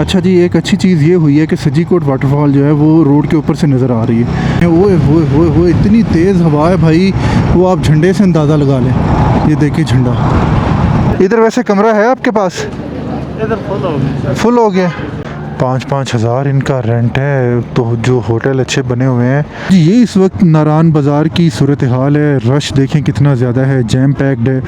अच्छा जी, एक अच्छी चीज़ ये हुई है कि सजीकोट वाटरफॉल जो है वो रोड के ऊपर से नज़र आ रही है। वो इतनी तेज़ हवा है भाई, वो आप झंडे से अंदाज़ा लगा लें। ये देखिए झंडा। इधर वैसे कमरा है आपके पास? इधर फुल हो गया। 5-5 हज़ार इनका रेंट है। तो जो होटल अच्छे बने हुए हैं जी। ये इस वक्त नारान बाज़ार की सूरत हाल है। रश देखें कितना ज़्यादा है, जैम पैक्ड है।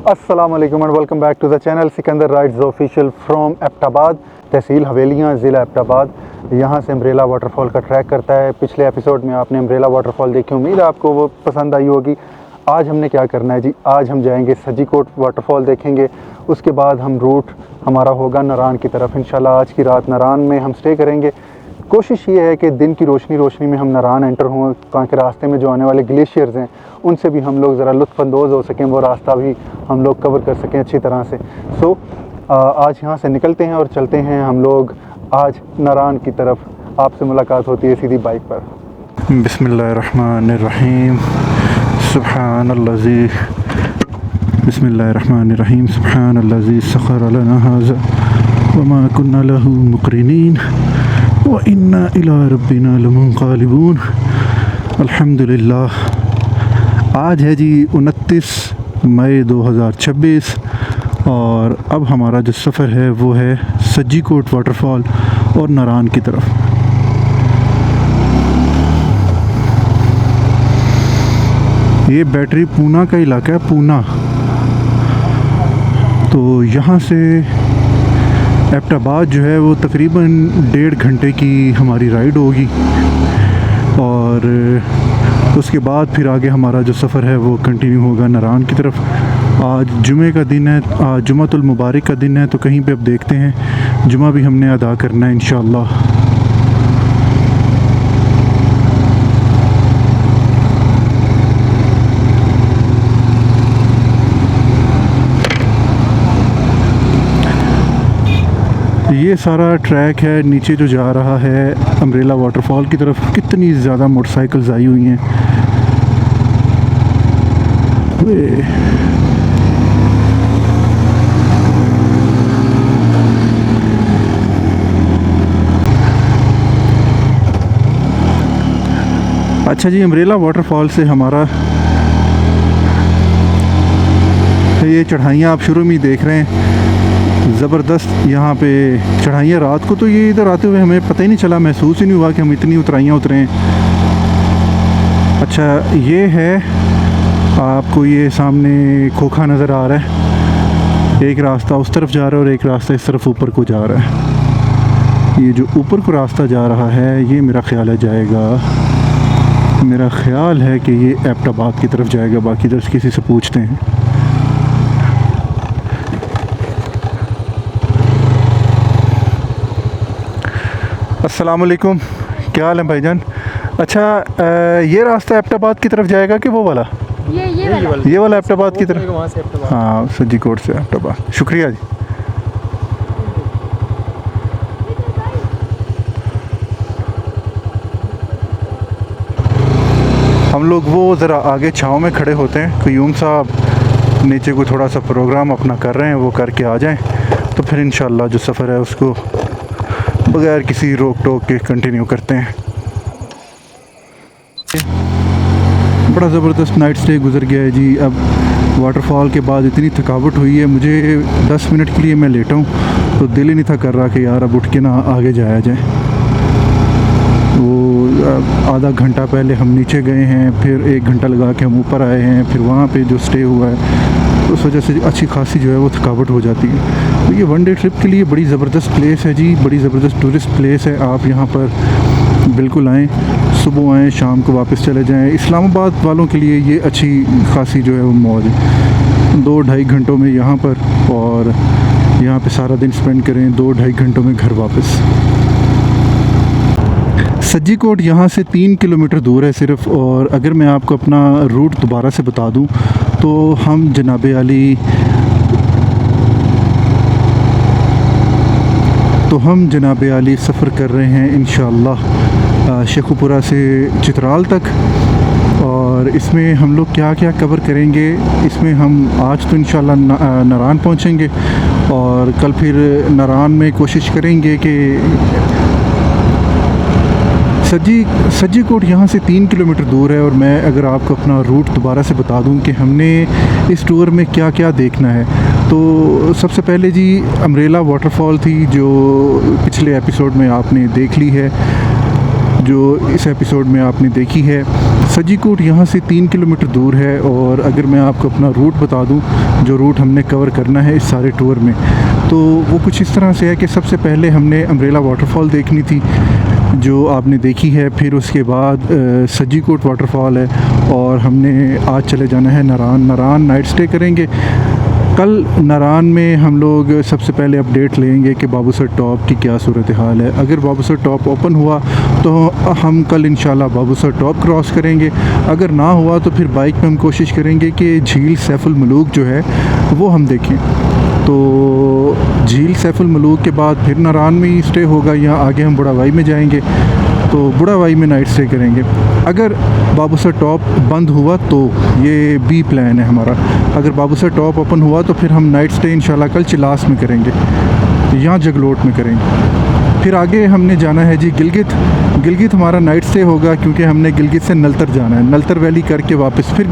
अस्सलामुअलैकुम and welcome back to the channel Sikandar rides official from Abbottabad, tehsil Havelian, ज़िला एबटाबाद। यहाँ से अम्ब्रेला वाटरफॉल का ट्रैक करता है। पिछले एपिसोड में आपने अम्ब्रेला वाटरफॉल देखी, उम्मीद है आपको वो पसंद आई होगी। आज हमने क्या करना है जी, आज हम जाएंगे सजीकोट वाटरफॉल देखेंगे। उसके बाद हम रूट हमारा होगा नारान की तरफ। इंशाल्लाह आज की रात नारान में हम स्टे करेंगे। कोशिश ये है कि दिन की रोशनी में हम नारान एंटर हों, ताकि रास्ते में जो आने वाले ग्लेशियर्स हैं उनसे भी हम लोग ज़रा लुत्फ़अंदोज़ हो सकें, वो रास्ता भी हम लोग कवर कर सकें अच्छी तरह से। आज यहाँ से निकलते हैं और चलते हैं हम लोग आज नारान की तरफ। आपसे मुलाकात होती है सीधी बाइक पर। बिस्मिल्लाहिर्रहमानिर्रहीम, सुब्हानल्लाज़ी, बिस्मिल्लाहिर्रहमानिर्रहीम, सुब्हानल्लाज़ी सख़्ख़र लना हाज़ा वमा कुन्ना लहू मुक़रिनीन व इन्ना इला रब्बिना लमुनक़ालिबून। अल्हम्दुलिल्लाह। आज है जी 29 मई 2026 और अब हमारा जो सफ़र है वो है सजीकोट वाटरफॉल और नारान की तरफ। ये बैटरी पूना का इलाका है, पूना। तो यहाँ से एबटाबाद जो है वो तकरीबन 1.5 घंटे की हमारी राइड होगी और उसके बाद फिर आगे हमारा जो सफ़र है वो कंटिन्यू होगा नारान की तरफ। आज जुमे का दिन है, आज जुमातुल मुबारक का दिन है, तो कहीं पे अब देखते हैं, जुमा भी हमने अदा करना है इंशाअल्लाह। ये सारा ट्रैक है नीचे जो जा रहा है अम्ब्रेला वाटरफॉल की तरफ। कितनी ज़्यादा मोटरसाइकिल्स आई हुई हैं। अच्छा जी, अम्ब्रेला वाटरफॉल से हमारा ये चढ़ाइयाँ आप शुरू में ही देख रहे हैं, ज़बरदस्त यहाँ पे चढ़ाइयाँ। रात को तो ये इधर आते हुए हमें पता ही नहीं चला, महसूस ही नहीं हुआ कि हम इतनी ऊंचाइयाँ उतरे हैं। अच्छा, ये है आपको ये सामने खोखा नज़र आ रहा है। एक रास्ता उस तरफ जा रहा है और एक रास्ता इस तरफ ऊपर को जा रहा है। ये जो ऊपर को रास्ता जा रहा है ये मेरा ख्याल है जाएगा, मेरा ख्याल है कि ये एबटाबाद की तरफ जाएगा। बाकी इधर किसी से पूछते हैं। अस्सलाम वालेकुम, क्या हाल है भाईजान? अच्छा, ये रास्ता एबटाबाद की तरफ जाएगा कि वो वाला? ये वाला एबटाबाद की तरफ। वहाँ से एबटाबाद। हाँ, सजीकोट से एबटाबाद। शुक्रिया जी। हम लोग वो ज़रा आगे छाँव में खड़े होते हैं। क़य्यूम साहब नीचे को थोड़ा सा प्रोग्राम अपना कर रहे हैं, वो करके आ जाएं तो फिर इंशाअल्लाह जो सफ़र है उसको बगैर किसी रोक टोक के कंटिन्यू करते हैं। बड़ा ज़बरदस्त नाइट स्टे गुज़र गया है जी। अब वाटरफॉल के बाद इतनी थकावट हुई है, मुझे 10 मिनट के लिए मैं लेटा हूँ तो दिल ही नहीं था कर रहा कि यार अब उठ के ना आगे जाया जाए। वो आधा घंटा पहले हम नीचे गए हैं, फिर 1 घंटा लगा के हम ऊपर आए हैं, फिर वहाँ पे जो स्टे हुआ है तो उस वजह से अच्छी खासी जो है वो थकावट हो जाती है। तो ये 1 डे ट्रिप के लिए बड़ी ज़बरदस्त प्लेस है जी, बड़ी ज़बरदस्त टूरिस्ट प्लेस है। आप यहाँ पर बिल्कुल आएँ, सुबह आएँ, शाम को वापस चले जाएँ। इस्लामाबाद वालों के लिए ये अच्छी खासी जो है वो मौज है। 2-2.5 घंटों में यहाँ पर, और यहाँ पे सारा दिन स्पेंड करें, 2-2.5 घंटों में घर वापस। सज्जी कोट यहाँ से 3 किलोमीटर दूर है सिर्फ। और अगर मैं आपको अपना रूट दोबारा से बता दूँ तो हम जनाब आली सफ़र कर रहे हैं इंशाअल्लाह शेखुपुरा से चित्राल तक। और इसमें हम लोग क्या क्या कवर करेंगे, इसमें हम आज तो इंशाअल्लाह नारान पहुँचेंगे, और कल फिर नारान में कोशिश करेंगे कि सज्जी कोट यहाँ से 3 किलोमीटर दूर है। और मैं अगर आपको अपना रूट दोबारा से बता दूँ कि हमने इस टूर में क्या क्या देखना है, तो सबसे पहले जी अम्ब्रेला वाटरफॉल थी, जो पिछले एपिसोड में आपने देख ली है, जो इस एपिसोड में आपने देखी है। सज्जी कोट यहाँ से 3 किलोमीटर दूर है। और अगर मैं आपको अपना रूट बता दूँ, जो रूट हमने कवर करना है इस सारे टूर में, तो वो कुछ इस तरह से है कि सबसे पहले हमने अम्ब्रेला वाटरफॉल देखनी थी, जो आपने देखी है। फिर उसके बाद सज्जी कोट वाटरफॉल है, और हमने आज चले जाना है नारान नाइट स्टे करेंगे। कल नारान में हम लोग सबसे पहले अपडेट लेंगे कि बाबूसर टॉप की क्या सूरत हाल है। अगर बाबूसर टॉप ओपन हुआ तो हम कल इंशाल्लाह बाबूसर टॉप क्रॉस करेंगे। अगर ना हुआ तो फिर बाइक में हम कोशिश करेंगे कि झील सैफुल मलूक जो है वो हम देखें। तो झील सैफुल मलूक के बाद फिर नारान में ही स्टे होगा, या आगे हम बुढ़ावाई में जाएंगे, तो बुढ़ावाई में नाइट स्टे करेंगे। अगर बाबूसर टॉप बंद हुआ तो ये बी प्लान है हमारा। अगर बाबूसर टॉप ओपन हुआ तो फिर हम नाइट स्टे इंशाल्लाह कल चिलास में करेंगे, या जगलोट में करेंगे। फिर आगे हमने जाना है जी गिलगित हमारा नाइट स्टे होगा, क्योंकि हमने गिलगित से नलतर जाना है, नलतर वैली करके वापस फिर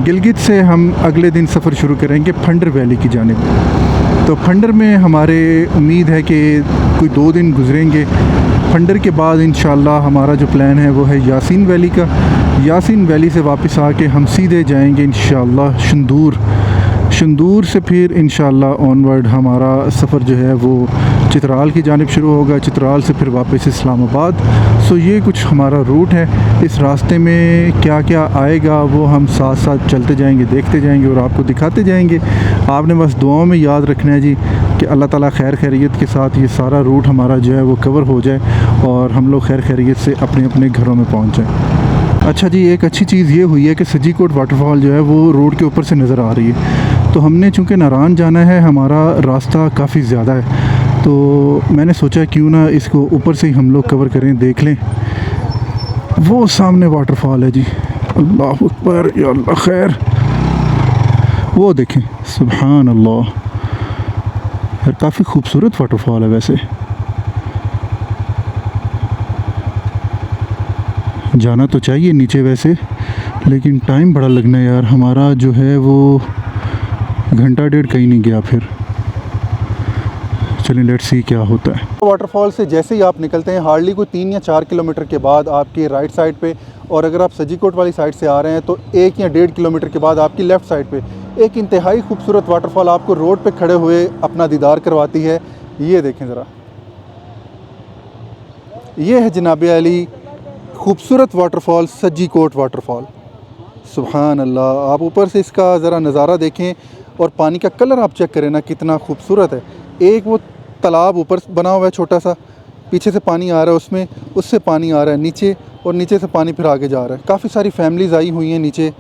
गिलगित से हम अगले दिन सफ़र शुरू करेंगे फंडर वैली की जानिब। तो फंडर में हमारे उम्मीद है कि कोई 2 दिन गुजरेंगे। फंडर के बाद इंशाल्लाह हमारा जो प्लान है वो है यासीन वैली का। यासीन वैली से वापस आके हम सीधे जाएंगे इंशाल्लाह शंदूर से फिर इंशाल्लाह ऑनवर्ड हमारा सफ़र जो है वो चित्राल की जानिब शुरू होगा, चित्राल से फिर वापस इस्लामाबाद। सो ये कुछ हमारा रूट है। इस रास्ते में क्या क्या आएगा वो हम साथ साथ चलते जाएंगे, देखते जाएंगे और आपको दिखाते जाएंगे। आपने बस दुआओं में याद रखना है जी कि अल्लाह ताला खैर खैरियत के साथ ये सारा रूट हमारा जो है वो कवर हो जाए, और हम लोग खैर खैरियत से अपने अपने घरों में पहुँच जाएँ। अच्छा जी, एक अच्छी चीज़ ये हुई है कि सज्जी कोट वाटरफॉल जो है वो रोड के ऊपर से नज़र आ रही है। तो हमने चूँकि नारान जाना है, हमारा रास्ता काफ़ी ज़्यादा है, तो मैंने सोचा क्यों ना इसको ऊपर से ही हम लोग कवर करें, देख लें। वो सामने वाटरफॉल है जी, अल्लाह अकबर या अल्लाह खैर, वो देखें, सुभान अल्लाह यार, काफ़ी खूबसूरत वाटरफॉल है वैसे। जाना तो चाहिए नीचे वैसे, लेकिन टाइम बड़ा लगना है यार, हमारा जो है वो घंटा डेढ़ कहीं नहीं गया। फिर चलिए लेट्स सी क्या होता है। वाटरफॉल से जैसे ही आप निकलते हैं हार्डली कोई 3 या 4 किलोमीटर के बाद आपकी राइट साइड पे, और अगर आप सज्जी कोट वाली साइड से आ रहे हैं तो 1 या 1.5 किलोमीटर के बाद आपकी लेफ़्ट साइड पे एक इंतहाई खूबसूरत वाटरफॉल आपको रोड पे खड़े हुए अपना दीदार करवाती है। ये देखें ज़रा, ये है जनाब आली खूबसूरत वाटरफॉल सज्जी कोट वाटरफॉल। सुभान अल्लाह, आप ऊपर से इसका ज़रा नज़ारा देखें और पानी का कलर आप चेक करें ना, कितना खूबसूरत है। एक वो तालाब ऊपर बना हुआ है छोटा सा, पीछे से पानी आ रहा है, उसमें उससे पानी आ रहा है नीचे, और नीचे से पानी फिर आगे जा रहा है। काफ़ी सारी फैमिलीज़ आई हुई हैं नीचे,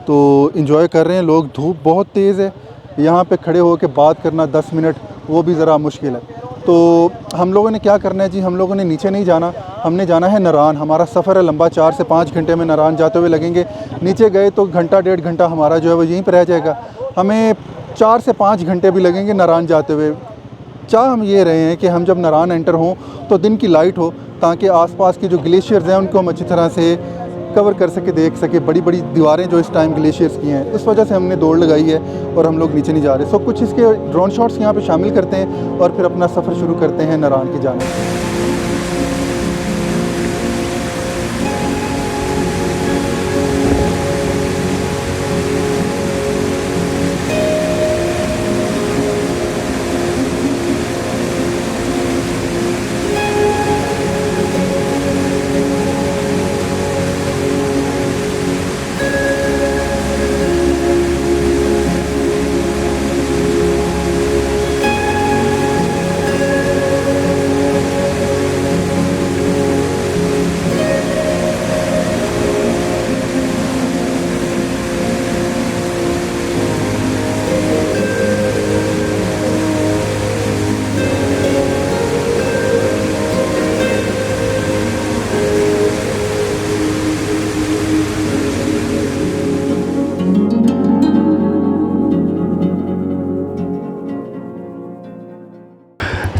तो इन्जॉय कर रहे हैं लोग। धूप बहुत तेज़ है, यहाँ पे खड़े हो के बात करना 10 मिनट वो भी ज़रा मुश्किल है। तो हम लोगों ने क्या करना है जी, हम लोगों ने नीचे नहीं जाना, हमने जाना है नारान। हमारा सफ़र है लंबा, 4 से 5 घंटे में नारान जाते हुए लगेंगे। नीचे गए तो घंटा 1.5 घंटा हमारा जो है वो यहीं पर रह जाएगा। हमें 4 से 5 घंटे भी लगेंगे नारान जाते हुए। चाह हम ये रहे हैं कि हम जब नारान एंटर हों तो दिन की लाइट हो, ताकि आसपास के जो ग्लेशियर्स हैं उनको हम अच्छी तरह से कवर कर सके, देख सके। बड़ी बड़ी दीवारें जो इस टाइम ग्लेशियर्स की हैं, इस वजह से हमने दौड़ लगाई है और हम लोग नीचे नहीं जा रहे। सो कुछ इसके ड्रोन शॉट्स यहाँ पे शामिल करते हैं और फिर अपना सफ़र शुरू करते हैं नारान की जानिब।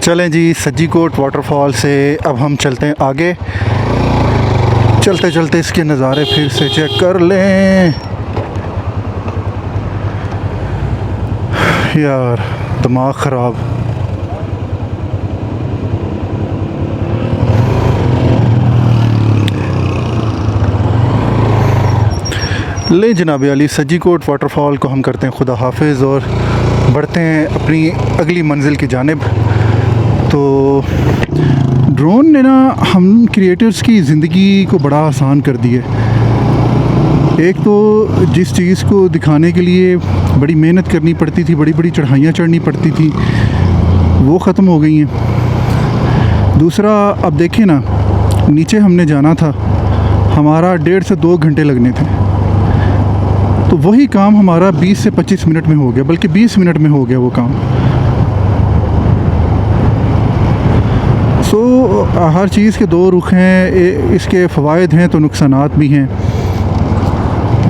चलें जी, सज्जी कोट वाटरफॉल से अब हम चलते हैं आगे। चलते चलते इसके नज़ारे फिर से चेक कर लें। यार दिमाग ख़राब। ले जनाब अली, सज्जी कोट वाटरफॉल को हम करते हैं खुदा हाफिज़ और बढ़ते हैं अपनी अगली मंजिल की जानिब। तो ड्रोन ने ना हम क्रिएटर्स की ज़िंदगी को बड़ा आसान कर दिया। एक तो जिस चीज़ को दिखाने के लिए बड़ी मेहनत करनी पड़ती थी, बड़ी बड़ी चढ़ाइयाँ चढ़नी पड़ती थी, वो ख़त्म हो गई हैं। दूसरा, अब देखें ना, नीचे हमने जाना था, हमारा 1.5 से 2 घंटे लगने थे, तो वही काम हमारा 20 से 25 मिनट में हो गया, बल्कि 20 मिनट में हो गया वो काम। हर चीज़ के 2 रुख हैं, इसके फ़वाइद हैं तो नुकसानात भी हैं,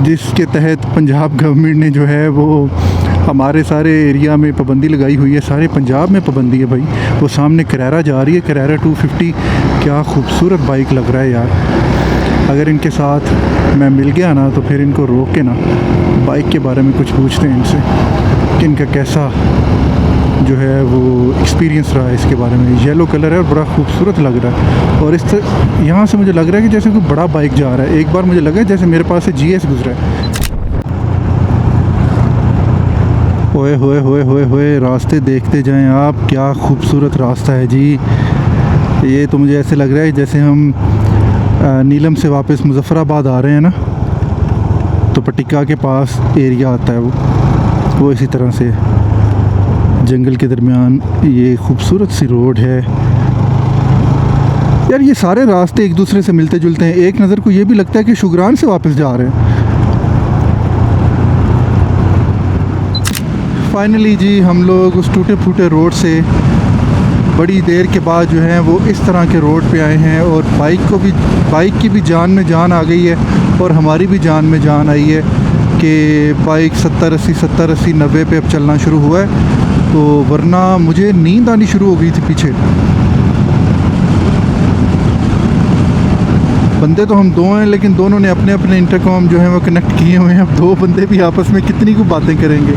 जिसके तहत पंजाब गवर्नमेंट ने जो है वो हमारे सारे एरिया में पाबंदी लगाई हुई है। सारे पंजाब में पाबंदी है भाई। वो सामने करैरा जा रही है, करैरा 250, क्या खूबसूरत बाइक लग रहा है यार। अगर इनके साथ मैं मिल गया ना तो फिर इनको रोक के ना बाइक के बारे में कुछ पूछते हैं इनसे कि इनका कैसा जो है वो एक्सपीरियंस रहा है इसके बारे में। येलो कलर है और बड़ा खूबसूरत लग रहा है, और इस यहाँ से मुझे लग रहा है कि जैसे कोई बड़ा बाइक जा रहा है। एक बार मुझे लगा जैसे मेरे पास से GS गुजरा है। ओए होए होए होए होए, रास्ते देखते जाएं आप, क्या खूबसूरत रास्ता है जी। ये तो मुझे ऐसे लग रहा है जैसे हम नीलम से वापस मुजफ्फराबाद आ रहे हैं ना, तो पटिका के पास एरिया आता है वो इसी तरह से जंगल के दरमियान ये खूबसूरत सी रोड है यार। ये सारे रास्ते एक दूसरे से मिलते जुलते हैं। एक नज़र को ये भी लगता है कि शुगरान से वापस जा रहे हैं। फाइनली जी हम लोग उस टूटे फूटे रोड से बड़ी देर के बाद जो है वो इस तरह के रोड पे आए हैं, और बाइक की भी जान में जान आ गई है और हमारी भी जान में जान आई है कि बाइक 70-80 90 पे अब चलना शुरू हुआ है। तो वरना मुझे नींद आनी शुरू हो गई थी पीछे। बंदे तो हम 2 हैं, लेकिन दोनों ने अपने अपने इंटरकॉम जो है वो कनेक्ट किए हुए हैं। अब 2 बंदे भी आपस में कितनी को बातें करेंगे।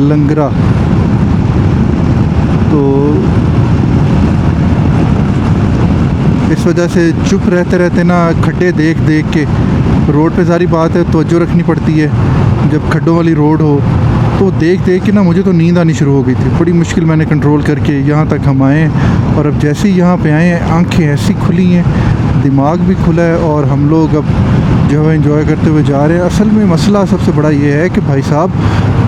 लंगरा तो इस वजह से चुप रहते रहते ना, खड्डे देख देख के रोड पे सारी बात है तवज्जो रखनी पड़ती है। जब खड्डों वाली रोड हो तो देख देख के ना मुझे तो नींद आनी शुरू हो गई थी। बड़ी मुश्किल मैंने कंट्रोल करके यहाँ तक हम आए, और अब जैसे ही यहाँ पे आए हैं आंखें ऐसी खुली हैं, दिमाग भी खुला है, और हम लोग अब जो है एंजॉय करते हुए जा रहे हैं। असल में मसला सबसे बड़ा ये है कि भाई साहब,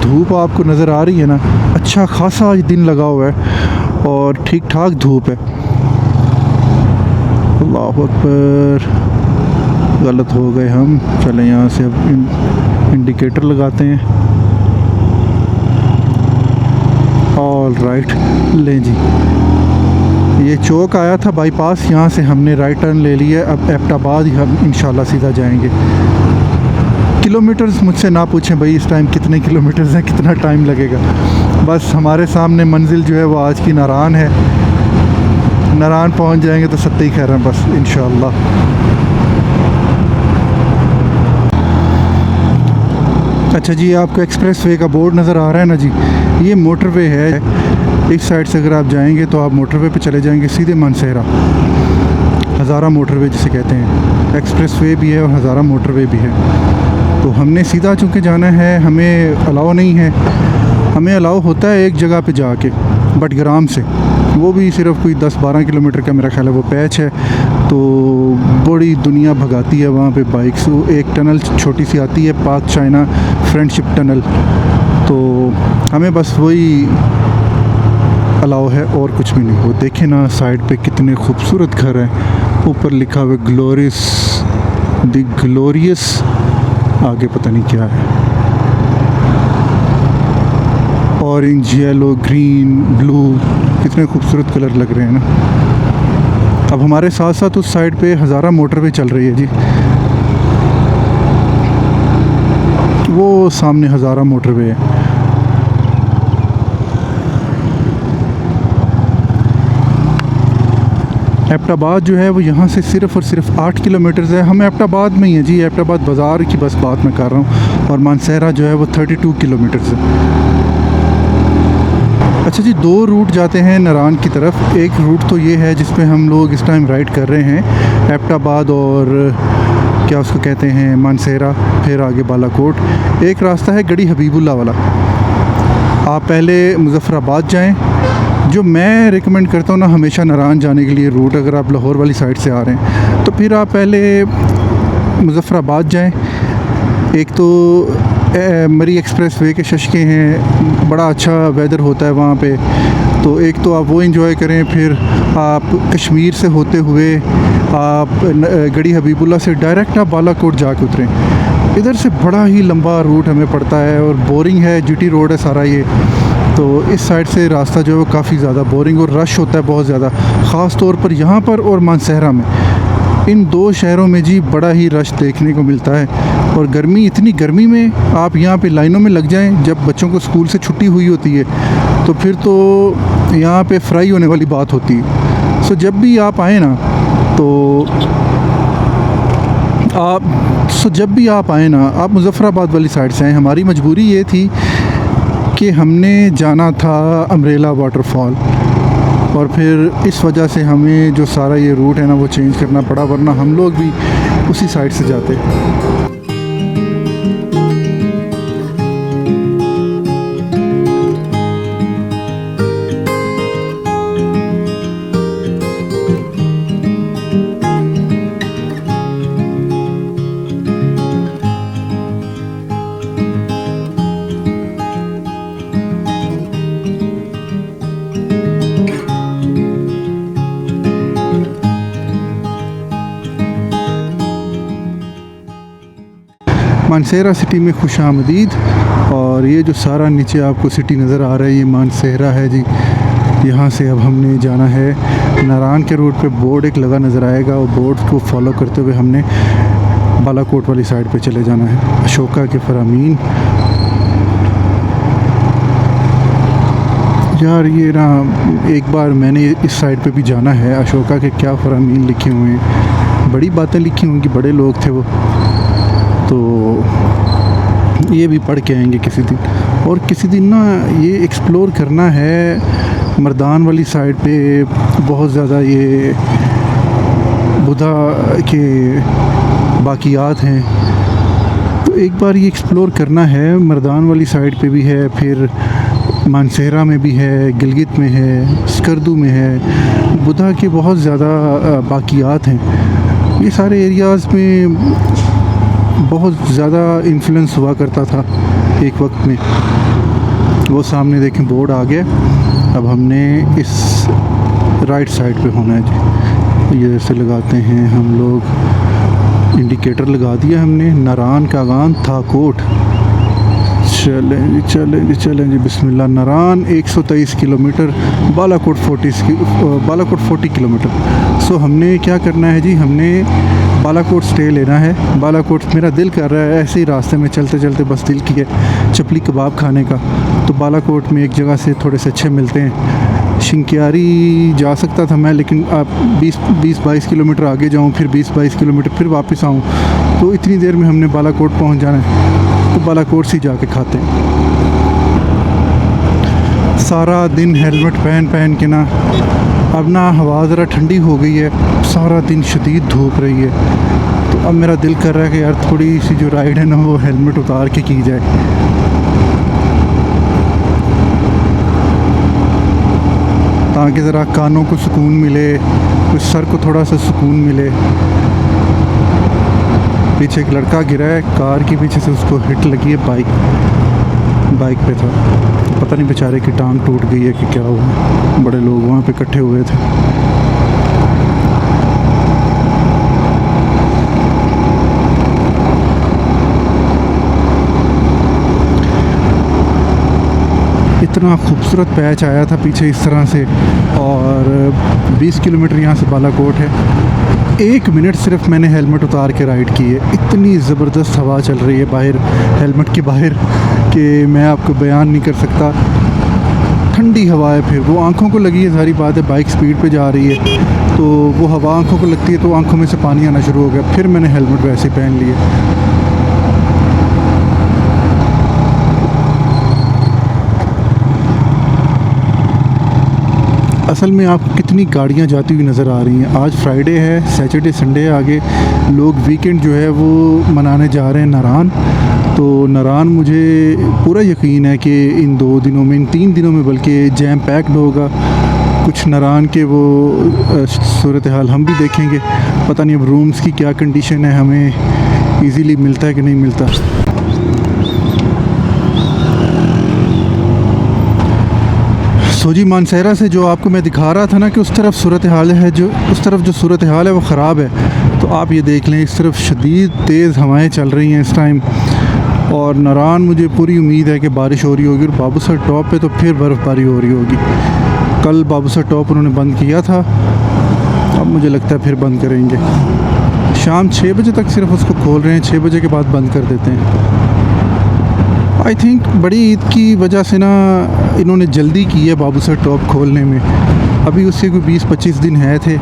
धूप आपको नज़र आ रही है ना, अच्छा खासा आज दिन लगा हुआ है और ठीक ठाक धूप है। अल्लाह अकबर, गलत हो गए हम। चलें यहाँ से अब इंडिकेटर लगाते हैं। ऑल राइट, लें जी, ये चौक आया था बाईपास, यहाँ से हमने राइट टर्न ले लिया। अब एबटाबाद हम इंशाल्लाह सीधा जाएंगे। किलोमीटर्स मुझसे ना पूछें भाई, इस टाइम कितने किलोमीटर्स हैं, कितना टाइम लगेगा। बस हमारे सामने मंजिल जो है वो आज की नारान है। नारान पहुँच जाएंगे तो सत्ते ही खैर हैं बस इंशाल्लाह। अच्छा जी, आपको एक्सप्रेस वे का बोर्ड नज़र आ रहा है ना जी, ये मोटरवे है। इस साइड से अगर आप जाएंगे तो आप मोटरवे पे चले जाएंगे सीधे मानसहरा। हज़ारा मोटरवे जिसे कहते हैं, एक्सप्रेस वे भी है और हज़ारा मोटरवे भी है। तो हमने सीधा चूँकि जाना है, हमें अलाउ नहीं है। हमें अलाउ होता है एक जगह पे जाके, बटग्राम से, वो भी सिर्फ कोई 10-12 किलोमीटर का मेरा ख्याल है वो पैच है। तो बड़ी दुनिया भगाती है वहाँ पे बाइक्स। एक टनल छोटी सी आती है, पाक चाइना फ्रेंडशिप टनल, तो हमें बस वही अलाउ है और कुछ भी नहीं। वो देखें ना साइड पे कितने खूबसूरत घर हैं, ऊपर लिखा हुआ ग्लोरियस, द ग्लोरियस, आगे पता नहीं क्या है, ऑरेंज, येलो, ग्रीन, ब्लू, कितने खूबसूरत कलर लग रहे हैं ना। अब हमारे साथ साथ उस साइड पे हज़ारा मोटरवे चल रही है जी, वो सामने हज़ारा मोटरवे है। एबटाबाद जो है वो यहाँ से सिर्फ़ और सिर्फ 8 किलोमीटर है। हम एबटाबाद में ही हैं जी, एबटाबाद बाज़ार की बस बात मैं कर रहा हूँ। और मानसहरा जो है वो 32 किलोमीटर है। अच्छा जी, 2 रूट जाते हैं नारान की तरफ। एक रूट तो ये है जिस पे हम लोग इस टाइम राइड कर रहे हैं, एबटाबाद और क्या उसको कहते हैं मानसहरा, फिर आगे बालाकोट। एक रास्ता है गड़ी हबीबुल्ला वाला। आप पहले मुज़फ़्फ़राबाद जाएं, जो मैं रिकमेंड करता हूँ ना हमेशा नारान जाने के लिए रूट, अगर आप लाहौर वाली साइड से आ रहे हैं तो फिर आप पहले मुज़फ़्फ़राबाद जाएं। एक तो मरी एक्सप्रेस वे के शशके हैं, बड़ा अच्छा वेदर होता है वहाँ पे, तो एक तो आप वो एंजॉय करें। फिर आप कश्मीर से होते हुए आप गड़ी हबीबुल्ला से डायरेक्ट आप बालाकोट जाके उतरें। इधर से बड़ा ही लंबा रूट हमें पड़ता है और बोरिंग है, जीटी रोड है सारा ये। तो इस साइड से रास्ता जो है वो काफ़ी ज़्यादा बोरिंग और रश होता है बहुत ज़्यादा, ख़ास तौर पर यहाँ पर और मानसहरा में। इन 2 शहरों में जी बड़ा ही रश देखने को मिलता है। और गर्मी, इतनी गर्मी में आप यहाँ पे लाइनों में लग जाएं, जब बच्चों को स्कूल से छुट्टी हुई होती है तो फिर तो यहाँ पे फ्राई होने वाली बात होती है। सो जब भी आप आए ना आप मुज़फ़्फ़राबाद वाली साइड से आएँ। हमारी मजबूरी ये थी कि हमने जाना था अम्ब्रेला वाटरफॉल, और फिर इस वजह से हमें जो सारा ये रूट है ना वो चेंज करना पड़ा, वरना हम लोग भी उसी साइड से जाते। मानसहरा सिटी में खुशामदीद। और ये जो सारा नीचे आपको सिटी नज़र आ रहा है ये मानसहरा है जी। यहाँ से अब हमने जाना है नारान के रोड पे। बोर्ड एक लगा नज़र आएगा, और बोर्ड को फॉलो करते हुए हमने बालाकोट वाली साइड पे चले जाना है, अशोका के फरामीन। यार ये ना एक बार मैंने इस साइड पे भी जाना है, अशोका के क्या फरामीन लिखे हुए हैं, बड़ी बातें लिखी होंगी, बड़े लोग थे वो, तो ये भी पढ़ के आएंगे किसी दिन। और किसी दिन ना ये एक्सप्लोर करना है मर्दान वाली साइड पे, बहुत ज़्यादा ये बुद्धा के बाकियात हैं, तो एक बार ये एक्सप्लोर करना है। मर्दान वाली साइड पे भी है, फिर मानसहरा में भी है, गिलगित में है, स्कर्दू में है, बुद्धा के बहुत ज़्यादा बाकियात हैं। ये सारे एरियाज़ में बहुत ज़्यादा इन्फ्लुएंस हुआ करता था एक वक्त में। वो सामने देखें बोर्ड आ गया। अब हमने इस राइट साइड पे होना है जी। ये ऐसे लगाते हैं हम लोग, इंडिकेटर लगा दिया हमने। नारान का गान था कोट, चलें जी बिस्मिल्लाह। नारान 123 किलोमीटर, बालाकोट 40 किलोमीटर। सो हमने क्या करना है जी, हमने बालाकोट स्टे लेना है। बालाकोट मेरा दिल कर रहा है ऐसे ही रास्ते में चलते चलते, बस दिल की है चपली कबाब खाने का। तो बालाकोट में एक जगह से थोड़े से अच्छे मिलते हैं। शिंक्यारी जा सकता था मैं, लेकिन आप 20-22 किलोमीटर आगे जाऊँ, फिर 20-22 किलोमीटर फिर वापस आऊँ, तो इतनी देर में हमने बालाकोट पहुँच जाना है। तो बालाकोट से जाके खाते हैं। सारा दिन हेलमेट पहन के ना, अब ना हवा ज़रा ठंडी हो गई है, सारा दिन शदीद धूप रही है, तो अब मेरा दिल कर रहा है कि यार थोड़ी सी जो राइड है ना वो हेलमेट उतार के की जाए, ताकि ज़रा कानों को सुकून मिले, कुछ सर को थोड़ा सा सुकून मिले। पीछे एक लड़का गिरा है, कार के पीछे से उसको हिट लगी है, बाइक पे था, तो पता नहीं बेचारे की टांग टूट गई है कि क्या हुआ। बड़े लोग वहाँ पे इकट्ठे हुए थे। इतना खूबसूरत पैच आया था पीछे इस तरह से, और 20 किलोमीटर यहाँ से बालाकोट है। 1 मिनट सिर्फ मैंने हेलमेट उतार के राइड की है। इतनी ज़बरदस्त हवा चल रही है बाहर, हेलमेट के बाहर, कि मैं आपको बयान नहीं कर सकता। ठंडी हवा है, फिर वो आंखों को लगी है, सारी बात है। बाइक स्पीड पे जा रही है, तो वो हवा आंखों को लगती है तो आंखों में से पानी आना शुरू हो गया। फिर मैंने हेलमेट वैसे पहन लिए। असल में आपको कितनी गाड़ियाँ जाती हुई नज़र आ रही हैं। आज फ्राइडे है, सैटरडे संडे है, आगे लोग वीकेंड जो है वो मनाने जा रहे हैं नारान। तो नारान मुझे पूरा यकीन है कि इन 2 दिनों में, इन 3 दिनों में बल्कि जैम पैक्ड होगा। कुछ नारान के वो सूरत हाल हम भी देखेंगे। पता नहीं अब रूम्स की क्या कंडीशन है, हमें इजीली मिलता है कि नहीं मिलता। सो जी, मानसहरा से जो आपको मैं दिखा रहा था ना कि उस तरफ सूरत हाल है, जो उस तरफ जो सूरत हाल है वो ख़राब है। तो आप ये देख लें, इस तरफ शदीद तेज़ हवाएं चल रही हैं इस टाइम। और नारान मुझे पूरी उम्मीद है कि बारिश हो रही होगी। और बाबूसर टॉप पे तो फिर बर्फ़बारी हो रही होगी। कल बाबूसर टॉप उन्होंने बंद किया था, अब मुझे लगता है फिर बंद करेंगे। शाम 6 बजे तक सिर्फ उसको खोल रहे हैं, 6 बजे के बाद बंद कर देते हैं। आई थिंक बड़ी ईद की वजह से ना इन्होंने जल्दी की है बाबूसर टॉप खोलने में। अभी उससे कोई 20-25 दिन है थे।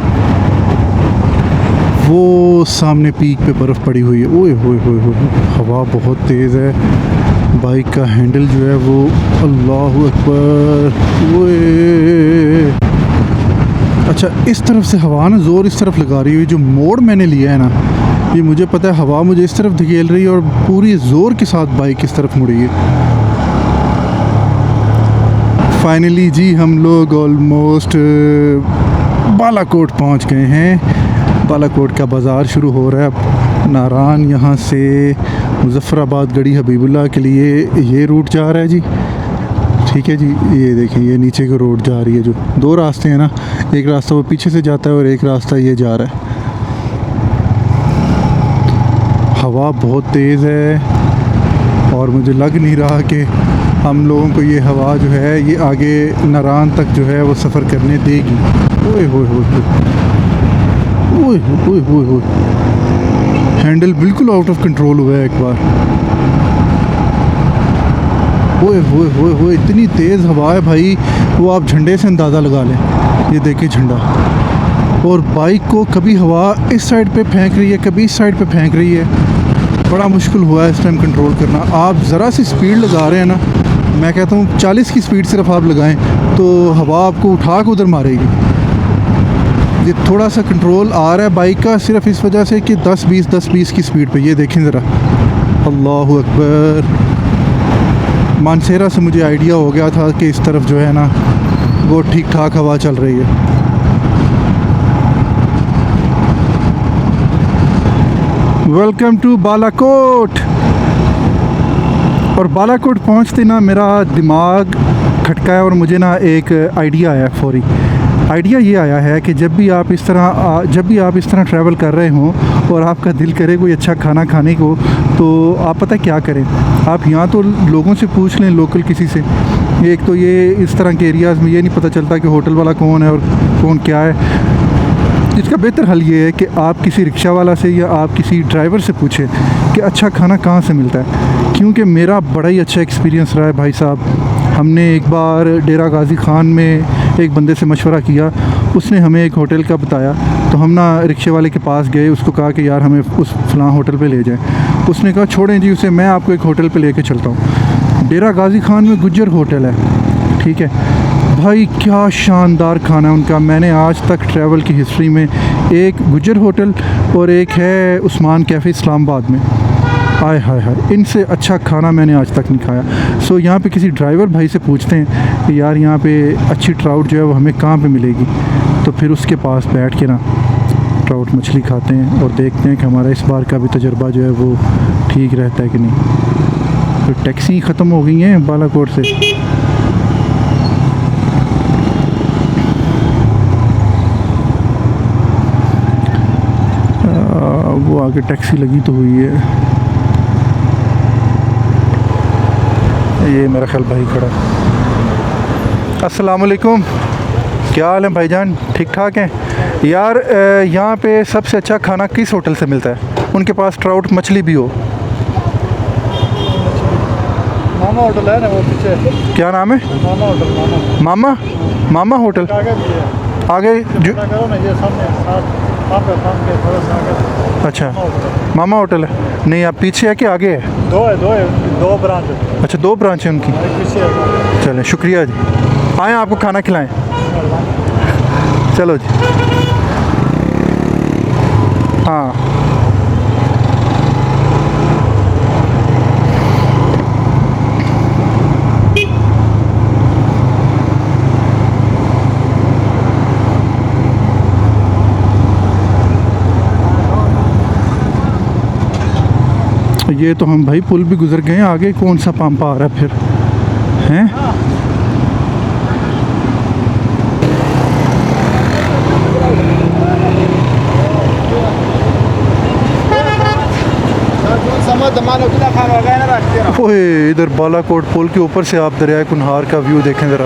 वो सामने पीक पे बर्फ़ पड़ी हुई है। ओए होए होए होए, हवा बहुत तेज़ है। बाइक का हैंडल जो है वो, अल्लाह अकबर, ओए। अच्छा, इस तरफ से हवा ना ज़ोर इस तरफ लगा रही हुई। जो मोड़ मैंने लिया है ना, ये मुझे पता है हवा मुझे इस तरफ धकेल रही है और पूरी ज़ोर के साथ बाइक इस तरफ मुड़ी है। फाइनली जी हम लोग ऑलमोस्ट बालाकोट पहुंच गए हैं। बालाकोट का बाज़ार शुरू हो रहा है अब। नारान यहाँ से मुज़फ़्फ़राबाद गढ़ी हबीबुल्लाह के लिए ये रूट जा रहा है जी। ठीक है जी, ये देखें, ये नीचे की रोड जा रही है। जो 2 रास्ते हैं ना, एक रास्ता वो पीछे से जाता है और एक रास्ता ये जा रहा है। हवा बहुत तेज़ है और मुझे लग नहीं रहा कि हम लोगों को ये हवा जो है ये आगे नारान तक जो है वो सफ़र करने देगी। ओए होए होए ओए होए होए होए, हैंडल बिल्कुल आउट ऑफ कंट्रोल हुआ है एक बार। ओए होए होए होए, इतनी तेज़ हवा है भाई, वो आप झंडे से अंदाज़ा लगा लें। ये देखिए झंडा। और बाइक को कभी हवा इस साइड पे फेंक रही है, कभी इस साइड पे फेंक रही है। बड़ा मुश्किल हुआ है इस टाइम कंट्रोल करना। आप ज़रा सी स्पीड लगा रहे हैं ना, मैं कहता हूँ 40 की स्पीड सिर्फ आप लगाएं तो हवा आपको उठा के उधर मारेगी। ये थोड़ा सा कंट्रोल आ रहा है बाइक का सिर्फ इस वजह से कि 10-20 की स्पीड पे। ये देखें ज़रा, अल्लाह अकबर। मानसेरा से मुझे आइडिया हो गया था कि इस तरफ जो है ना वो ठीक ठाक हवा चल रही है। Welcome to Balakot. और बालाकोट पहुंचते ना मेरा दिमाग खटका है और मुझे ना एक आइडिया आया फौरी। आइडिया ये आया है कि जब भी आप इस तरह ट्रैवल कर रहे हों और आपका दिल करे कोई अच्छा खाना खाने को, तो आप पता क्या करें, आप यहाँ तो लोगों से पूछ लें, लोकल किसी से। एक तो ये इस तरह के एरियाज़ में ये नहीं पता चलता कि होटल वाला कौन है और कौन क्या है। इसका बेहतर हल ये है कि आप किसी रिक्शा वाला से या आप किसी ड्राइवर से पूछें कि अच्छा खाना कहाँ से मिलता है। क्योंकि मेरा बड़ा ही अच्छा एक्सपीरियंस रहा है भाई साहब। हमने एक बार डेरा गाजी ख़ान में एक बंदे से मशवरा किया, उसने हमें एक होटल का बताया। तो हम ना रिक्शे वाले के पास गए, उसको कहा कि यार हमें उस फलां होटल पे ले जाएं। उसने कहा छोड़ें जी उसे, मैं आपको एक होटल पे लेके चलता हूँ। डेरा गाजी ख़ान में गुज्जर होटल है, ठीक है भाई, क्या शानदार खाना है उनका। मैंने आज तक ट्रैवल की हिस्ट्री में एक गुज्जर होटल और एक है उस्मान कैफ़े इस्लामाबाद में, आय हाय हाय, इनसे अच्छा खाना मैंने आज तक नहीं खाया। सो यहाँ पे किसी ड्राइवर भाई से पूछते हैं कि यार यहाँ पे अच्छी ट्राउट जो है वो हमें कहाँ पे मिलेगी। तो फिर उसके पास बैठ के ना ट्राउट मछली खाते हैं और देखते हैं कि हमारा इस बार का भी तजुर्बा जो है वो ठीक रहता है कि नहीं। तो टैक्सी ख़त्म हो गई हैं बालाकोट से। वो आगे टैक्सी लगी तो हुई है। ये मेरा ख्याल भाई खड़ा। अस्सलाम वालेकुम, क्या हाल है भाईजान, ठीक ठाक हैं यार। यहाँ पे सबसे अच्छा खाना किस होटल से मिलता है? उनके पास ट्राउट मछली भी हो। मामा होटल है ना वो पीछे। क्या नाम है? मामा होटल। मामा होटल। आगे जो करो ना, ये सामने सामने थोड़ा सा आगे। अच्छा मामा होटल है। नहीं आप पीछे है कि आगे है? दो ब्रांच है। अच्छा 2 ब्रांच है उनकी। एक पीछे है। चलें शुक्रिया जी, आएँ आपको खाना खिलाएं। चलो जी। हाँ ये तो हम भाई पुल भी गुजर गए हैं, आगे कौन सा पंप आ रहा है फिर हैं? ओए इधर बालाकोट पुल के ऊपर से आप दरिया कुनहार का व्यू देखें ज़रा,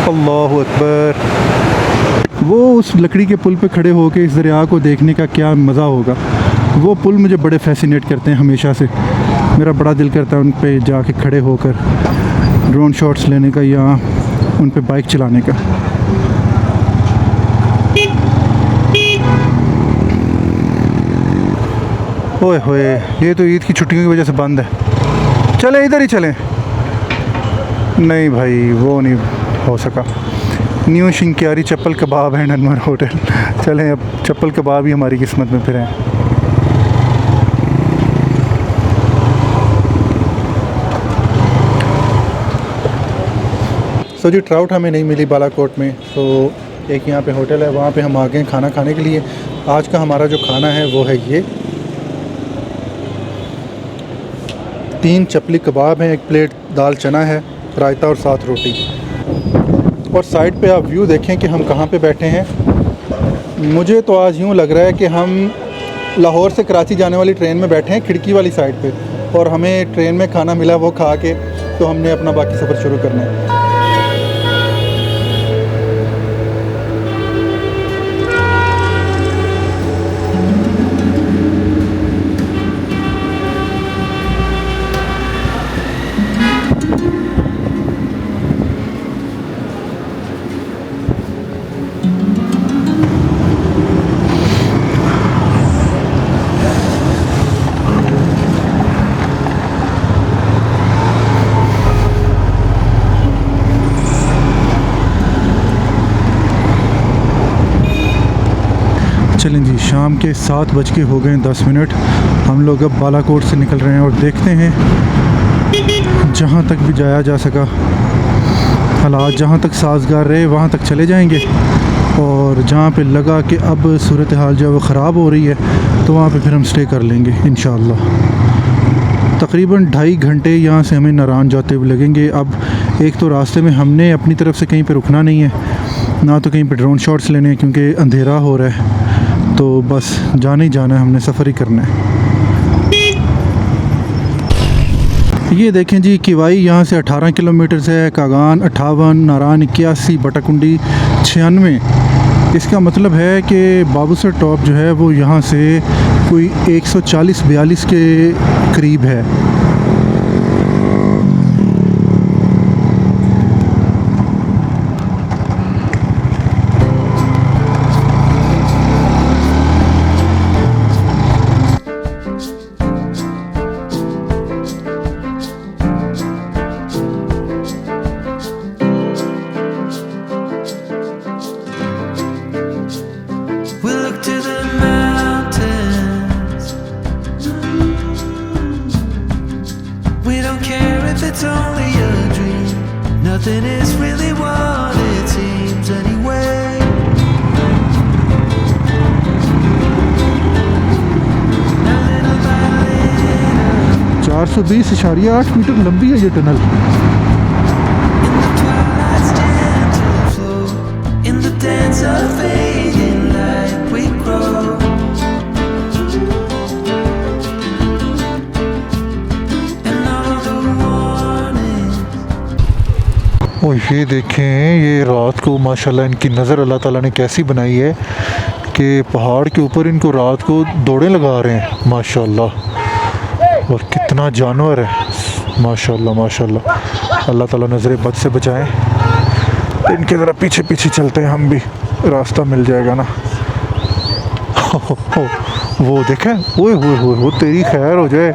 अल्लाह अकबर। वो उस लकड़ी के पुल पे खड़े होकर इस दरिया को देखने का क्या मज़ा होगा। वो पुल मुझे बड़े फैसिनेट करते हैं हमेशा से, मेरा बड़ा दिल करता है उन पे जाके खड़े होकर ड्रोन शॉट्स लेने का या उन पे बाइक चलाने का। ओए होए ये तो ईद की छुट्टियों की वजह से बंद है। चलें इधर ही चलें। नहीं भाई वो नहीं हो सका। न्यू शिंक्यारी चप्पल कबाब है अनवर होटल। चलें अब चप्पल कबाब ही हमारी किस्मत में फिर हैं। तो जी ट्राउट हमें नहीं मिली बालाकोट में, तो एक यहाँ पे होटल है वहाँ पे हम आ गए खाना खाने के लिए। आज का हमारा जो खाना है वो है ये 3 चपली कबाब हैं, 1 प्लेट दाल चना है, रायता और साथ रोटी। और साइड पे आप व्यू देखें कि हम कहाँ पे बैठे हैं। मुझे तो आज यूँ लग रहा है कि हम लाहौर से कराची जाने वाली ट्रेन में बैठे हैं खिड़की वाली साइड पे, और हमें ट्रेन में खाना मिला वो खा के तो हमने अपना बाकी सफ़र शुरू करना है। चलें जी, शाम के 7 बज के हो गए 10 मिनट। हम लोग अब बालाकोट से निकल रहे हैं और देखते हैं जहाँ तक भी जाया जा सका, हालात जहाँ तक साजगार रहे वहाँ तक चले जाएंगे, और जहाँ पे लगा कि अब सूरत हाल जो है वो ख़राब हो रही है तो वहाँ पे फिर हम स्टे कर लेंगे इंशाअल्लाह। तकरीबन 2.5 घंटे यहाँ से हमें नारान जाते हुए लगेंगे। अब एक तो रास्ते में हमने अपनी तरफ से कहीं पे रुकना नहीं है, ना तो कहीं पे ड्रोन शॉट्स लेने हैं क्योंकि अंधेरा हो रहा है, तो बस जाना ही जाना है, हमने सफ़र ही करना है। ये देखें जी किवाई यहाँ से 18 किलोमीटर से है, कागान 58, नारान 81, बटाकुंडी 96। इसका मतलब है कि बाबूसर टॉप जो है वो यहाँ से कोई 140-42 के करीब है। It's only a dream. Nothing is really what it seems anyway. 420.8 metre लंबी है ये tunnel. In the twilight's gentle flow, in the dance of fading light we grow. और ये देखें ये रात को माशाल्लाह इनकी नज़र अल्लाह ताला ने कैसी बनाई है कि पहाड़ के ऊपर इनको रात को दौड़ें लगा रहे हैं माशाल्लाह। और कितना जानवर है माशाल्लाह माशाल्लाह। अल्लाह ताला नज़र बद से बचाएं। इनके ज़रा पीछे पीछे चलते हैं हम भी। रास्ता मिल जाएगा ना। वो देखें, ओए होए वो तेरी खैर हो जाए,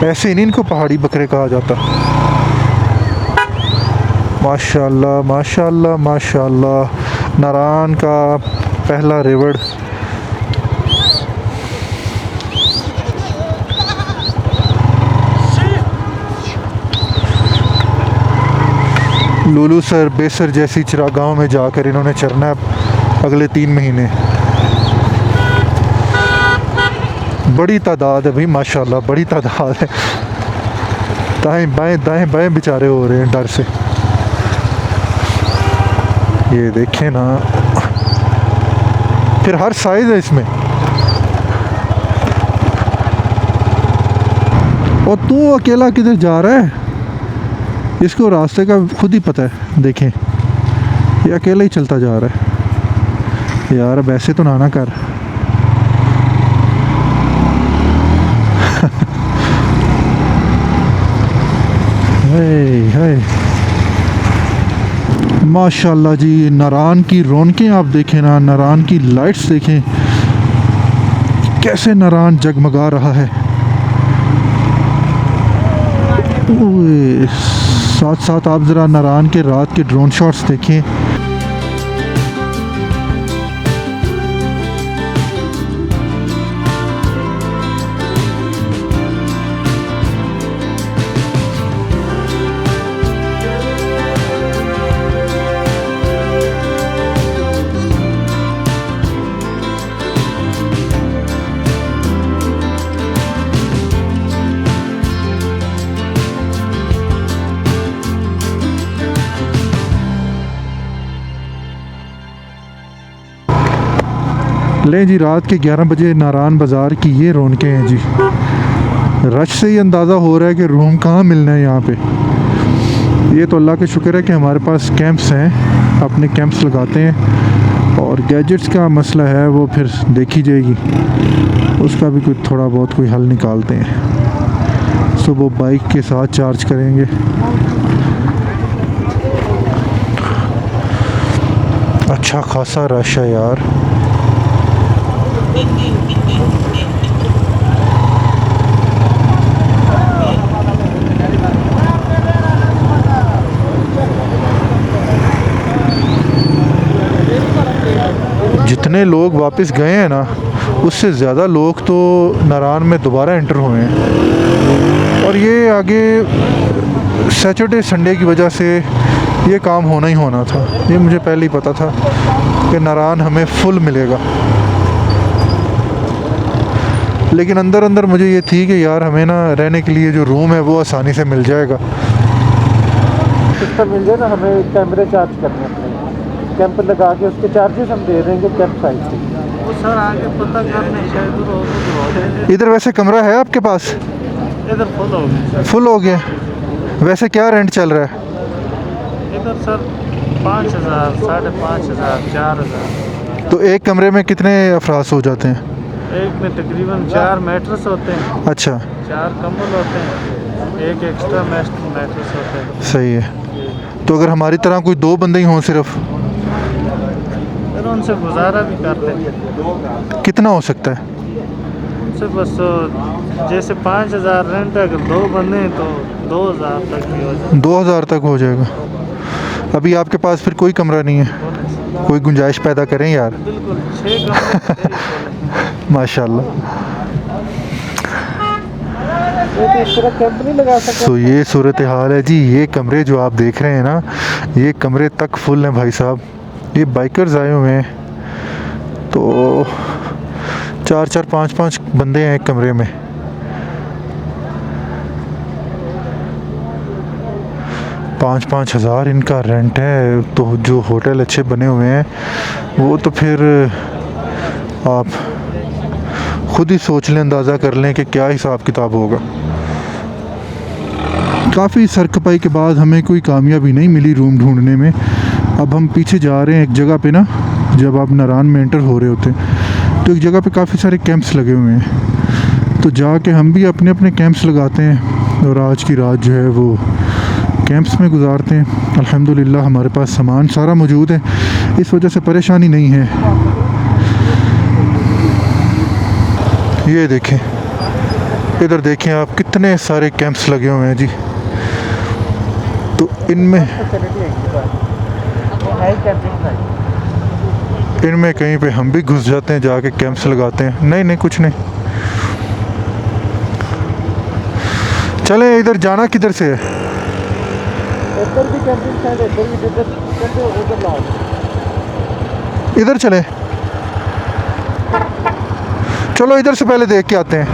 ऐसे नहीं इनको पहाड़ी बकरे कहा जाता। माशाल्लाह माशाल्लाह माशाल्लाह, नारान का पहला रिवड़। लुलू सर बेसर जैसी चरागाहों में जाकर इन्होंने चरना है अगले 3 महीने। बड़ी तादाद है भाई माशाल्लाह, बड़ी तादाद है। दाएं बाएं बेचारे हो रहे हैं डर से। ये देखें ना, फिर हर साइज है इसमें। और तू अकेला किधर जा रहा है? इसको रास्ते का खुद ही पता है। देखें ये अकेला ही चलता जा रहा है। यार अब ऐसे तो ना कर। हाय माशाल्लाह जी, नारान की रौनकें आप देखें ना, नारान की लाइट्स देखें कैसे नारान जगमगा रहा है। ओए, साथ साथ आप ज़रा नारान के रात के ड्रोन शॉट्स देखें। लें जी, रात के 11 बजे नारान बाज़ार की ये रौनकें हैं जी। रश से ही अंदाज़ा हो रहा है कि रूम कहाँ मिलना है यहाँ पे। ये तो अल्लाह का शुक्र है कि हमारे पास कैंप्स हैं, अपने कैंप्स लगाते हैं। और गैजेट्स का मसला है वो फिर देखी जाएगी, उसका भी कोई थोड़ा बहुत कोई हल निकालते हैं। सुबह बाइक के साथ चार्ज करेंगे। अच्छा खासा रश है यार। जितने लोग वापस गए हैं ना, उससे ज़्यादा लोग तो नारान में दोबारा एंटर हुए हैं। और ये आगे सैटरडे संडे की वजह से ये काम होना ही होना था। ये मुझे पहले ही पता था कि नारान हमें फुल मिलेगा। लेकिन अंदर अंदर मुझे ये थी कि यार हमें ना रहने के लिए जो रूम है वो आसानी से मिल जाएगा। सिस्टम मिल जाए ना, हमें कैमरे चार्ज करने अपने कैंप लगा के उसके चार्जेस हम दे देंगे कैंप साइड से। वो सर आगे पता करने शायद इधर वैसे कमरा है आपके पास? इधर फुल हो गया। फुल हो गया? वैसे क्या रेंट चल रहा है इधर सर? 5,000, 5,500, 4,000। तो एक कमरे में कितने अफराद हो जाते हैं? एक में तकरीबन 4 मैट्रेस होते हैं। अच्छा, 4 कंबल होते हैं, एक एक्स्ट्रा मैट्रेस होते हैं। सही है। तो अगर हमारी तरह कोई 2 बंदे ही हों सिर्फ, फिर उनसे गुजारा भी कर लेंगे। कितना हो सकता है? उनसे बस जैसे 5,000 रेंट है, अगर 2 बंदे हैं तो 2,000 तक भी हो जाए। 2,000 तक हो जाएगा। अभी आपके पास फिर कोई कमरा नहीं है? कोई गुंजाइश पैदा करें यार। बिल्कुल 6 कमरे माशाल्लाह। तो इस तरह कैंप नहीं लगा सकते। तो ये सूरत हाल है जी। ये कमरे जो आप देख रहे हैं ना, ये कमरे तक फुल हैं भाई साहब। ये बाइकर्स आए हुए हैं, तो 4-4, 5-5 बंदे हैं एक कमरे में। पाँच हज़ार इनका रेंट है। तो जो होटल अच्छे बने हुए हैं वो तो फिर आप खुद ही सोच लें, अंदाज़ा कर लें कि क्या हिसाब किताब होगा। काफ़ी सरखपाई के बाद हमें कोई कामयाबी नहीं मिली रूम ढूंढने में। अब हम पीछे जा रहे हैं एक जगह पे ना, जब आप नारान में एंटर हो रहे होते हैं तो एक जगह पे काफ़ी सारे कैंप्स लगे हुए हैं। तो जाके हम भी अपने अपने कैंप्स लगाते हैं और आज की रात जो है वो कैंप्स में गुजारते हैं। अल्हम्दुलिल्लाह हमारे पास सामान सारा मौजूद है। इस वजह से परेशानी नहीं है। ये देखें, इधर देखें आप, कितने सारे कैंप्स लगे हुए हैं जी। तो इनमें कहीं पे हम भी घुस जाते हैं, जाके कैंप्स लगाते हैं। नहीं कुछ नहीं, चले। इधर जाना किधर से है? इधर भी कैंपिंग साइड, इधर भी उधर लाओ, इधर चले, चलो इधर से पहले देख के आते हैं।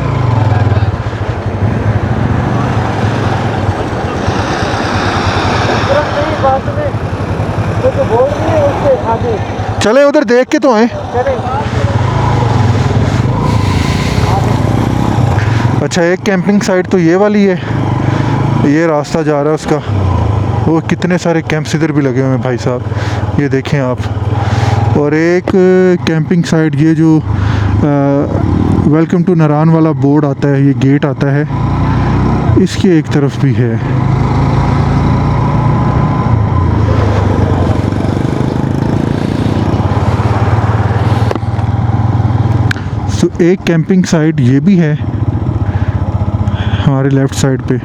जो बोर्ड नहीं है उससे आगे चले उधर देख के तो आए। चले। अच्छा, एक कैंपिंग साइट तो ये वाली है, ये रास्ता जा रहा है उसका। वो कितने सारे कैंप्स इधर भी लगे हुए हैं भाई साहब, ये देखें आप। और एक कैंपिंग साइट ये जो वेलकम टू नारान वाला बोर्ड आता है, ये गेट आता है, इसकी एक तरफ भी है। तो एक कैंपिंग साइट ये भी है हमारे लेफ़्ट साइड पे।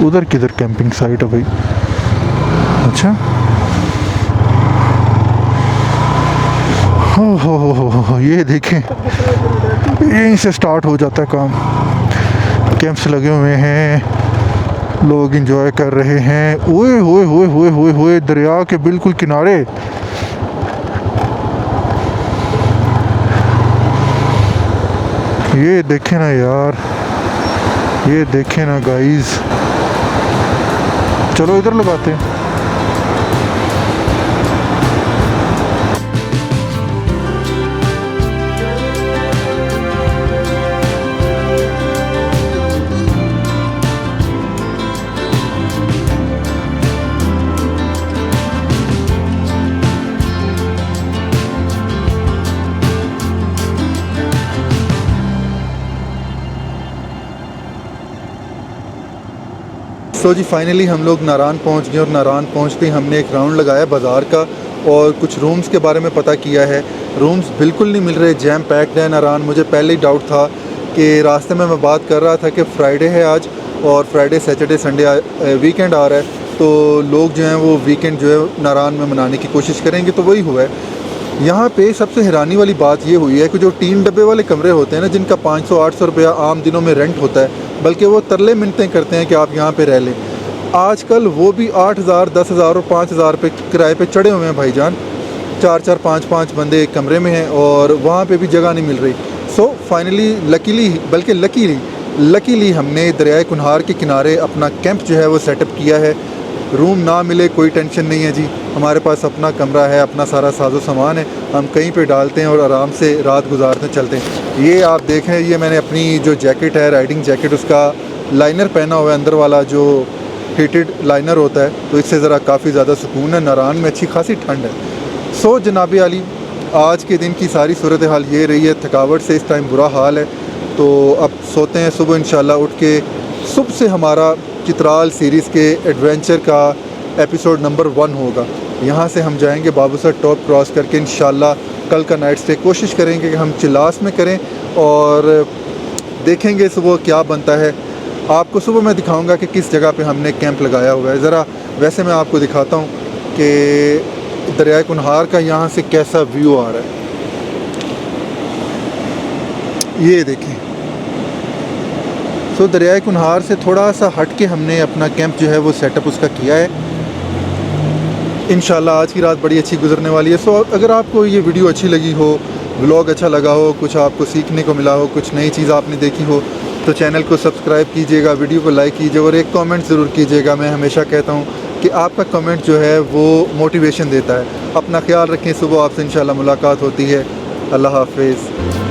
उधर किधर कैंपिंग साइट है भाई? अच्छा, हो, ये देखें, यहीं से स्टार्ट हो जाता है काम। कैंप्स लगे हुए हैं, लोग एंजॉय कर रहे हैं। ओए होए होए होए होए होए, दरिया के बिल्कुल किनारे। ये देखें ना यार, ये देखें ना गाइस। चलो इधर लगाते हैं। तो जी फाइनली हम लोग नारान पहुंच गए और नारान पहुंचते ही हमने एक राउंड लगाया बाज़ार का और कुछ रूम्स के बारे में पता किया है। रूम्स बिल्कुल नहीं मिल रहे, जैम पैक्ड है नारान। मुझे पहले ही डाउट था कि रास्ते में मैं बात कर रहा था कि फ्राइडे है आज और फ्राइडे सैटरडे संडे वीकेंड आ रहा है, तो लोग जो हैं वो वीकेंड जो है नारान में मनाने की कोशिश करेंगे, तो वही हुआ है। यहाँ पे सबसे हैरानी वाली बात ये हुई है कि जो 3 डब्बे वाले कमरे होते हैं ना, जिनका 500-800 रुपया आम दिनों में रेंट होता है, बल्कि वो तरले मिन्नतें करते हैं कि आप यहाँ पे रह लें, आजकल वो भी 8,000, 10,000 और 5,000 रुपये किराए पे चढ़े हुए हैं भाईजान। 4-4, 5-5 बंदे एक कमरे में हैं और वहाँ पे भी जगह नहीं मिल रही। सो फाइनली लकीली हमने दरियाए कुन्हार के किनारे अपना कैंप जो है वो सेटअप किया है। रूम ना मिले कोई टेंशन नहीं है जी, हमारे पास अपना कमरा है, अपना सारा साजो सामान है, हम कहीं पे डालते हैं और आराम से रात गुजारते चलते हैं। ये आप देखें, ये मैंने अपनी जो जैकेट है, राइडिंग जैकेट, उसका लाइनर पहना हुआ है, अंदर वाला जो हीटेड लाइनर होता है, तो इससे ज़रा काफ़ी ज़्यादा सुकून है। नारान में अच्छी खासी ठंड है। सो जनाब आली, आज के दिन की सारी सूरत हाल ये रही है। थकावट से इस टाइम बुरा हाल है, तो अब सोते हैं। सुबह इंशाल्लाह उठ के सुबह से हमारा चित्राल सीरीज़ के एडवेंचर का एपिसोड नंबर 1 होगा। यहाँ से हम जाएंगे बाबूसर टॉप क्रॉस करके इंशाल्लाह कल का नाइट स्टे कोशिश करेंगे कि हम चिलास में करें और देखेंगे सुबह क्या बनता है। आपको सुबह मैं दिखाऊंगा कि किस जगह पे हमने कैंप लगाया हुआ है। ज़रा वैसे मैं आपको दिखाता हूँ कि दरियाए कुन्हार का यहाँ से कैसा व्यू आ रहा है। ये देखें, सो दरियाए कुन्हार से थोड़ा सा हट के हमने अपना कैंप जो है वो सेटअप उसका किया है। इंशाल्लाह आज की रात बड़ी अच्छी गुजरने वाली है। सो अगर आपको ये वीडियो अच्छी लगी हो, व्लॉग अच्छा लगा हो, कुछ आपको सीखने को मिला हो, कुछ नई चीज़ आपने देखी हो, तो चैनल को सब्सक्राइब कीजिएगा, वीडियो को लाइक कीजिए और एक कमेंट ज़रूर कीजिएगा। मैं हमेशा कहता हूँ कि आपका कमेंट जो है वो मोटिवेशन देता है। अपना ख्याल रखें, सुबह आपसे इंशाल्लाह मुलाकात होती है। अल्लाह हाफिज़।